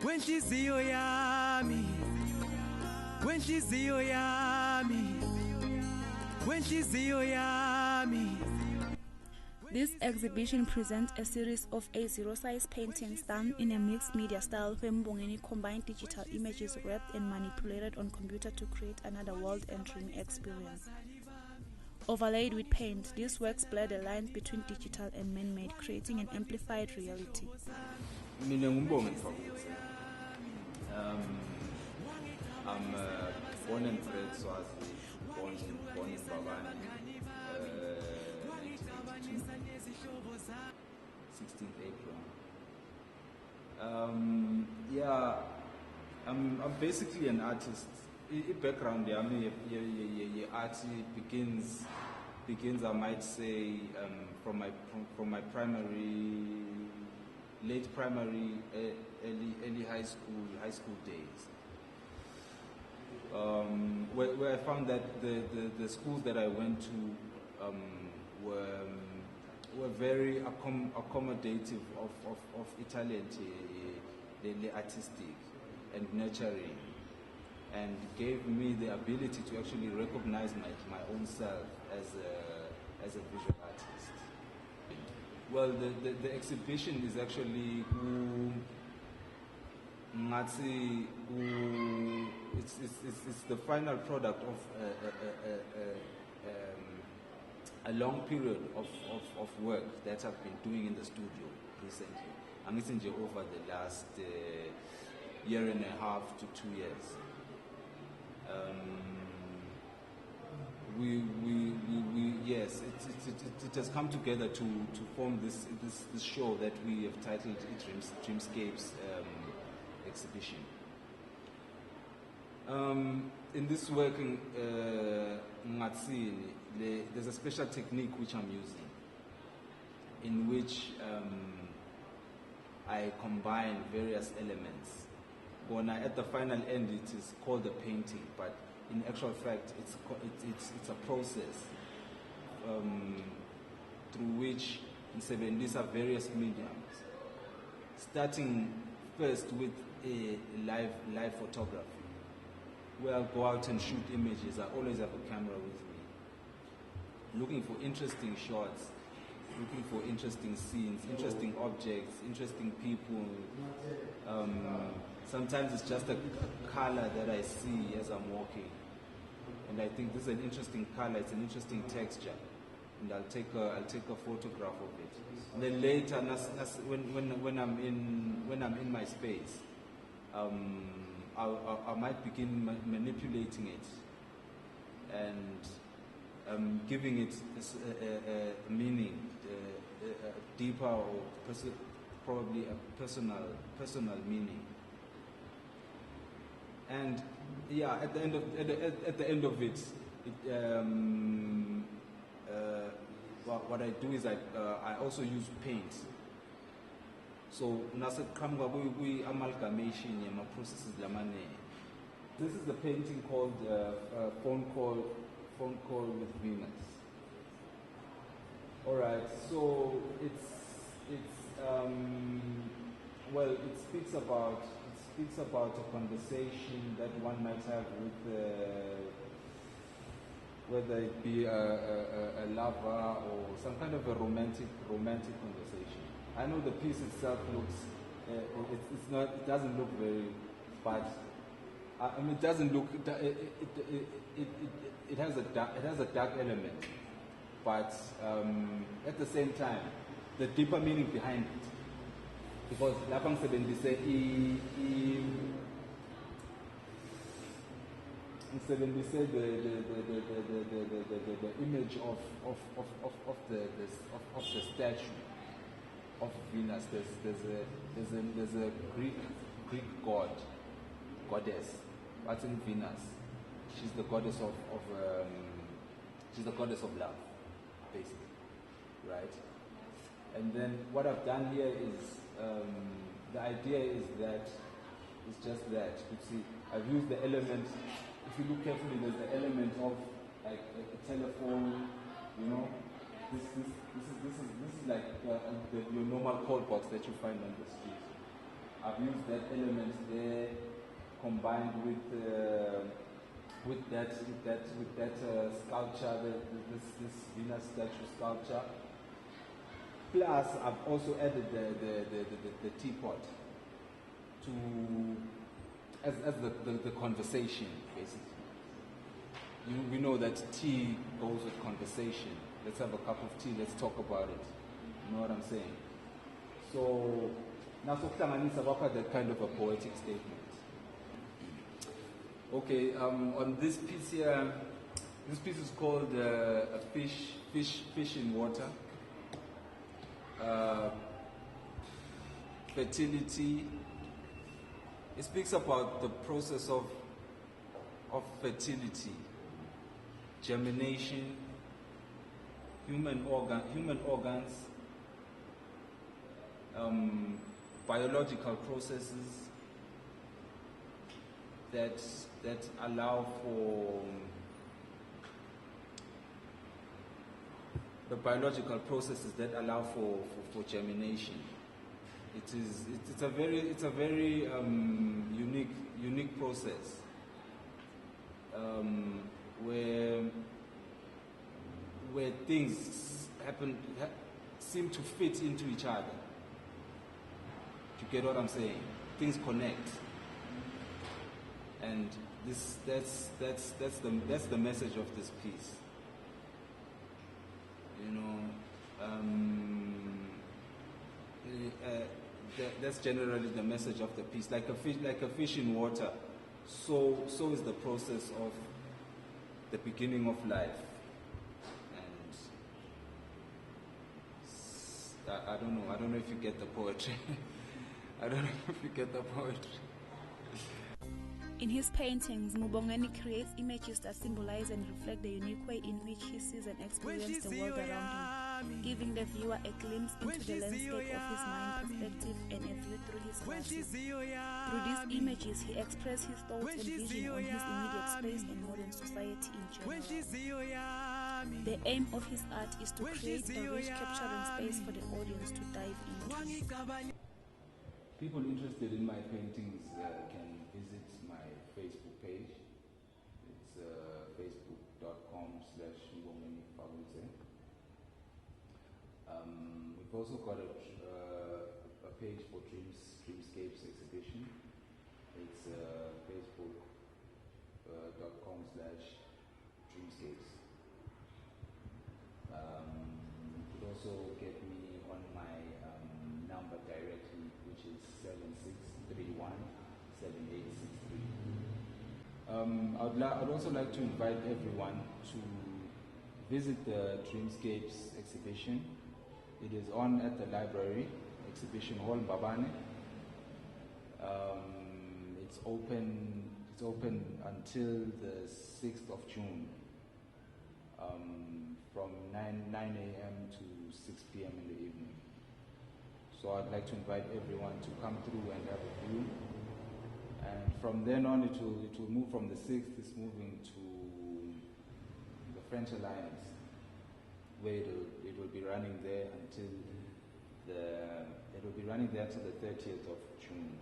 Kwenhliziyo yami, kwenhliziyo yami, kwenhliziyo yami. This exhibition presents a series of 8 zero-size paintings done in a mixed media style where Mbongeni combined digital images wrapped and manipulated on computer to create another world-entering experience. Overlaid with paint, these works blur the lines between digital and man-made, creating an amplified reality. Mina nguMbongeni Fakuza. I'm born and bred Swazi, born in Babani, 16th April. I'm basically an artist. Background art begins I might say from my late primary, early high school days, where I found that the schools that I went to were very accommodative of Italian, artistic and nurturing, and gave me the ability to actually recognize my own self as a visual artist. Well, the exhibition is actually it's the final product of a long period of work that I've been doing in the studio recently. I'm listening over the last year and a half to 2 years. Yes, it has come together to form this show that we have titled Dreamscapes exhibition. In this work, there's a special technique which I'm using, in which I combine various elements. At the final end, it is called a painting, but in actual fact, it's a process through which these are various mediums, starting first with a live photography, where I'll go out and shoot images. I always have a camera with me, looking for interesting shots, looking for interesting scenes, interesting objects, interesting people. Sometimes it's just a color that I see as I'm walking, and I think this is an interesting color, it's an interesting texture, and I'll take a photograph of it. And then later, when I'm in my space, I might begin manipulating it and giving it a meaning, deeper or probably a personal meaning. And at the end of it, what I do is I also use paint. So nasa amalgamation yama processes lamane. This is the painting called Phone Call with Venus. All right, so it speaks about a conversation that one might have with whether it be a lover or some kind of a romantic conversation. I know the piece itself looks it doesn't look very, but it doesn't look it has a dark element, but at the same time the deeper meaning behind it, because lapha ngisebenzise the image of the statue of Venus. There's a Greek goddess. What's in Venus? She's the goddess of love, basically, right? And then what I've done here is the idea is that it's just that. You see, I've used the element. If you look carefully, there's the element of like a telephone, you know. This is like your normal call box that you find on the street. I've used that element there, combined with that sculpture, this Venus statue sculpture. Plus, I've also added the teapot to as the conversation, basically. We know that tea goes with conversation. Let's have a cup of tea. Let's talk about it. You know what I'm saying? So now, that kind of a poetic statement. Okay. On this piece here, this piece is called a fish in water. Fertility. It speaks about the process of fertility, germination, human organs, biological processes that allow for the biological processes that allow for germination. It's a very unique process where things seem to fit into each other. You get what I'm saying? Things connect, and that's the message of this piece. You know, that's generally the message of the piece. Like a fish in water, so is the process of the beginning of life. And I don't know if you get the poetry. I don't know if you get the poetry. In his paintings, Mubongeni creates images that symbolize and reflect the unique way in which he sees and experiences the world around him, giving the viewer a glimpse into the landscape of his mind perspective and a view through his glasses. Through these images, he expresses his thoughts and vision on his immediate space and modern society in general. The aim of his art is to create a rich capturing space for the audience to dive into. People interested in my paintings can visit my Facebook page. It's facebook.com/Mbongeni-Fabuse. We've also got a page for Dreamscapes exhibition. It's facebook.com/Dreamscapes. You could also get me on my number directly, which is 7631-7863. I'd also like to invite everyone to visit the Dreamscapes exhibition. It is on at the library, Exhibition Hall Mbabane. It's open until the 6th of June, from 9 a.m. to 6 p.m. in the evening. So I'd like to invite everyone to come through and have a view. And from then on, it will move from the 6th, it's moving to the French Alliance, where it will be running there until the 30th of June.